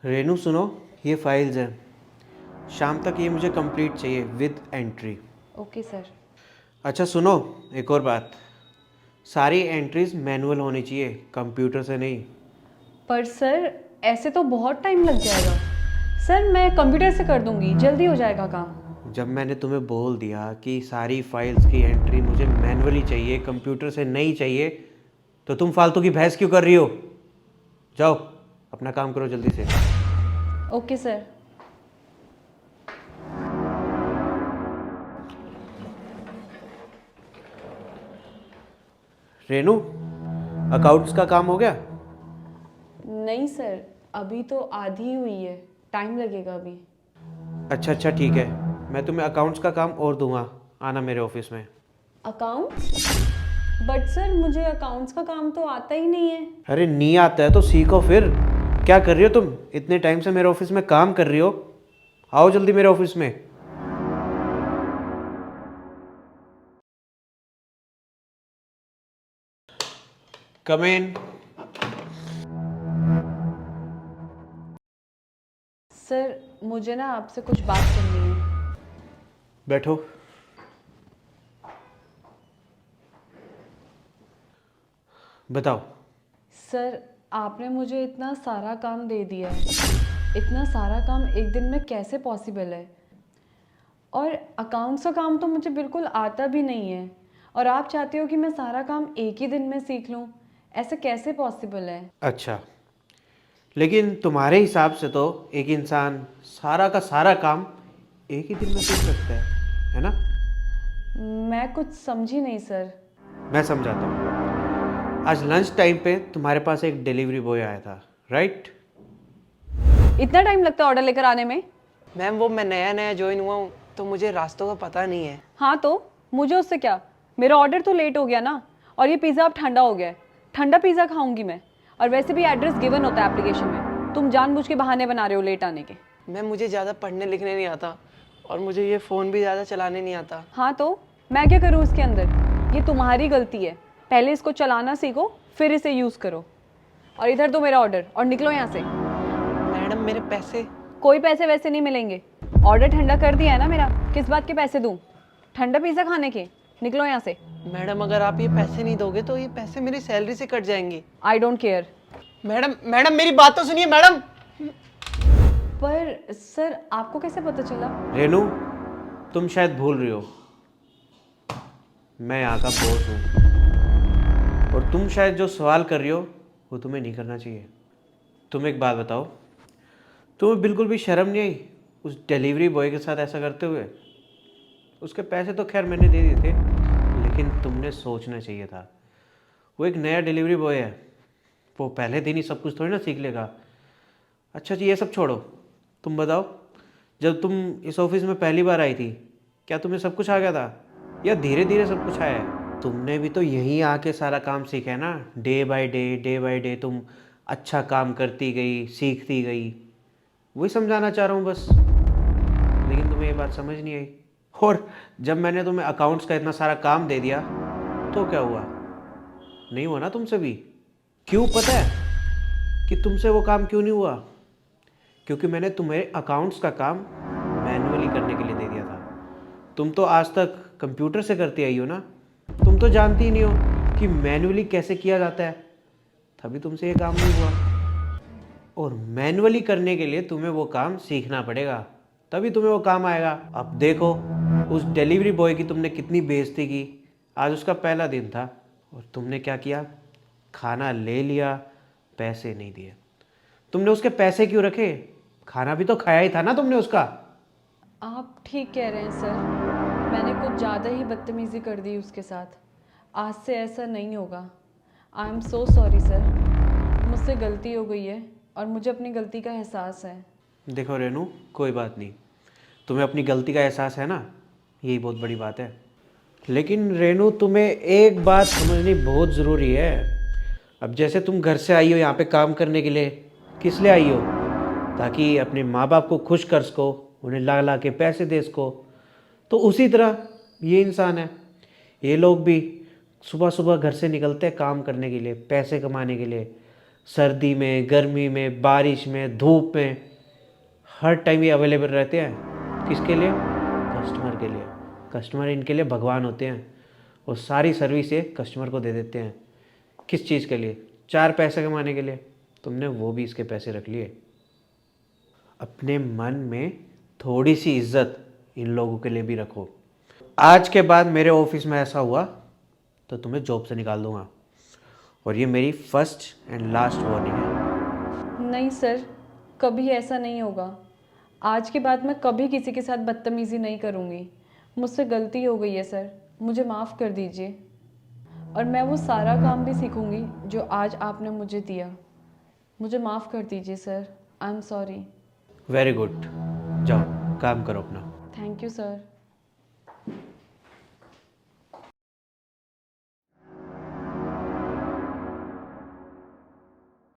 रेनू सुनो, ये फाइल्स हैं। शाम तक ये मुझे कंप्लीट चाहिए विद एंट्री। Okay sir. अच्छा सुनो, एक और बात, सारी एंट्रीज मैनुअल होनी चाहिए, कंप्यूटर से नहीं। पर सर ऐसे तो बहुत टाइम लग जाएगा। सर मैं कंप्यूटर से कर दूंगी, जल्दी हो जाएगा काम। जब मैंने तुम्हें बोल दिया कि सारी फाइल्स की एंट्री मुझे मैनुअली चाहिए, कंप्यूटर से नहीं चाहिए, तो तुम फालतू की बहस क्यों कर रही हो? जाओ अपना काम करो जल्दी से। Okay sir. रेनू, अकाउंट्स का काम हो गया? नहीं सर, अभी तो आधी ही हुई है, टाइम लगेगा अभी। अच्छा अच्छा ठीक है, मैं तुम्हें अकाउंट्स का काम और दूंगा, आना मेरे ऑफिस में। अकाउंट्स? बट सर मुझे अकाउंट्स का काम तो आता ही नहीं है। अरे नहीं आता है तो सीखो फिर। क्या कर रही हो तुम? इतने टाइम से मेरे ऑफिस में काम कर रही हो, आओ जल्दी मेरे ऑफिस में। कम इन। सर मुझे ना आपसे कुछ बात करनी है। बैठो। बताओ। सर आपने मुझे इतना सारा काम दे दिया है, इतना सारा काम एक दिन में कैसे पॉसिबल है? और अकाउंट्स का काम तो मुझे बिल्कुल आता भी नहीं है, और आप चाहते हो कि मैं सारा काम एक ही दिन में सीख लूँ। ऐसे कैसे पॉसिबल है? अच्छा, लेकिन तुम्हारे हिसाब से तो एक इंसान सारा का सारा काम एक ही दिन में सीख सकता है ना? मैं कुछ समझी नहीं सर। मैं समझाता हूँ। आज लंच टाइम पे तुम्हारे पास एक डिलीवरी बॉय आया था, राइट? इतना टाइम लगता है ऑर्डर लेकर आने में? मैम वो मैं नया नया ज्वाइन हुआ हूँ तो मुझे रास्तों का पता नहीं है। हाँ तो मुझे उससे क्या, मेरा ऑर्डर तो लेट हो गया ना, और ये पिज़्ज़ा अब ठंडा हो गया है। ठंडा पिज़्ज़ा खाऊंगी मैं, और वैसे भी एड्रेस गिवन होता है एप्लीकेशन में, तुम जानबूझ के बहाने बना रहे हो लेट आने के। मैम मुझे ज़्यादा पढ़ने लिखने नहीं आता और मुझे ये फ़ोन भी ज़्यादा चलाने नहीं आता। हाँ तो मैं क्या करूँ इसके अंदर? ये तुम्हारी गलती है, पहले इसको चलाना सीखो फिर इसे यूज़ करो। और इधर दो मेरा ऑर्डर और निकलो यहाँ से। मैडम मेरे पैसे। कोई पैसे वैसे नहीं मिलेंगे, ऑर्डर ठंडा कर दिया है ना मेरा, किस बात के पैसे दूँ? ठंडा पिज़्ज़ा खाने के? निकलो यहाँ से। मैडम अगर आप ये पैसे नहीं दोगे तो ये पैसे मेरी सैलरी से कट जाएंगे। I don't care. Madam madam मेरी बात तो सुनिए मैडम। पर सर आपको कैसे पता चला? रेनू, तुम शायद भूल रही हो, मैं यहाँ का बॉस हूँ, और तुम शायद जो सवाल कर रही हो वो तुम्हें नहीं करना चाहिए। तुम एक बात बताओ, तुम्हें बिल्कुल भी शर्म नहीं आई उस डिलीवरी बॉय के साथ ऐसा करते हुए? उसके पैसे तो खैर मैंने दे दिए थे, लेकिन तुमने सोचना चाहिए था। वो एक नया डिलीवरी बॉय है, वो पहले दिन ही सब कुछ थोड़ी ना सीख लेगा। अच्छा जी, ये सब छोड़ो, तुम बताओ, जब तुम इस ऑफिस में पहली बार आई थी, क्या तुम्हें सब कुछ आ गया था, या धीरे धीरे सब कुछ आया है? तुमने भी तो यहीं आके सारा काम सीखा है ना, डे बाय डे तुम अच्छा काम करती गई, सीखती गई। वही समझाना चाह रहा हूँ बस, लेकिन तुम्हें ये बात समझ नहीं आई। और जब मैंने तुम्हें अकाउंट्स का इतना सारा काम दे दिया तो क्या हुआ? नहीं हुआ ना तुमसे भी? क्यों पता है कि तुमसे वो काम क्यों नहीं हुआ? क्योंकि मैंने तुम्हें अकाउंट्स का काम मैन्युअली करने के लिए दे दिया था। तुम तो आज तक कंप्यूटर से करती आई हो ना, तुम तो जानती ही नहीं हो कि मैन्युअली कैसे किया जाता है, तभी तुमसे ये काम नहीं हुआ। और मैन्युअली करने के लिए तुम्हें वो काम सीखना पड़ेगा, तभी तुम्हें वो काम आएगा। अब देखो, उस डिलीवरी बॉय की तुमने कितनी बेइज्जती की। आज उसका पहला दिन था और तुमने क्या किया? खाना ले लिया, पैसे नहीं दिए। तुमने उसके पैसे क्यों रखे? खाना भी तो खाया ही था ना तुमने उसका। आप ठीक कह रहे हैं सर, मैंने कुछ ज़्यादा ही बदतमीज़ी कर दी उसके साथ। आज से ऐसा नहीं होगा। I am so sorry sir, मुझसे गलती हो गई है और मुझे अपनी गलती का एहसास है। देखो रेनू, कोई बात नहीं, तुम्हें अपनी गलती का एहसास है ना, यही बहुत बड़ी बात है। लेकिन रेनू, तुम्हें एक बात समझनी बहुत ज़रूरी है। अब जैसे तुम घर से आई हो यहाँ पे काम करने के लिए, किस लिए आई हो? ताकि अपने माँ बाप को खुश कर सको, उन्हें ला ला के पैसे दे सको। तो उसी तरह ये इंसान है, ये लोग भी सुबह सुबह घर से निकलते हैं काम करने के लिए, पैसे कमाने के लिए। सर्दी में, गर्मी में, बारिश में, धूप में, हर टाइम ये अवेलेबल रहते हैं। किसके लिए? कस्टमर के लिए। कस्टमर इनके लिए भगवान होते हैं और सारी सर्विस ये कस्टमर को दे देते हैं। किस चीज़ के लिए? 4 पैसे कमाने के लिए। तुमने वो भी इसके पैसे रख लिए। अपने मन में थोड़ी सी इज्जत इन लोगों के लिए भी रखो। आज के बाद मेरे ऑफिस में ऐसा हुआ तो तुम्हें जॉब से निकाल दूंगा, और ये मेरी फर्स्ट एंड लास्ट वार्निंग है। नहीं सर, कभी ऐसा नहीं होगा। आज के बाद मैं कभी किसी के साथ बदतमीज़ी नहीं करूँगी। मुझसे गलती हो गई है सर, मुझे माफ़ कर दीजिए। और मैं वो सारा काम भी सीखूँगी जो आज आपने मुझे दिया। मुझे माफ़ कर दीजिए sir, I am sorry. Very good, जाओ काम करो अपना। Thank you sir.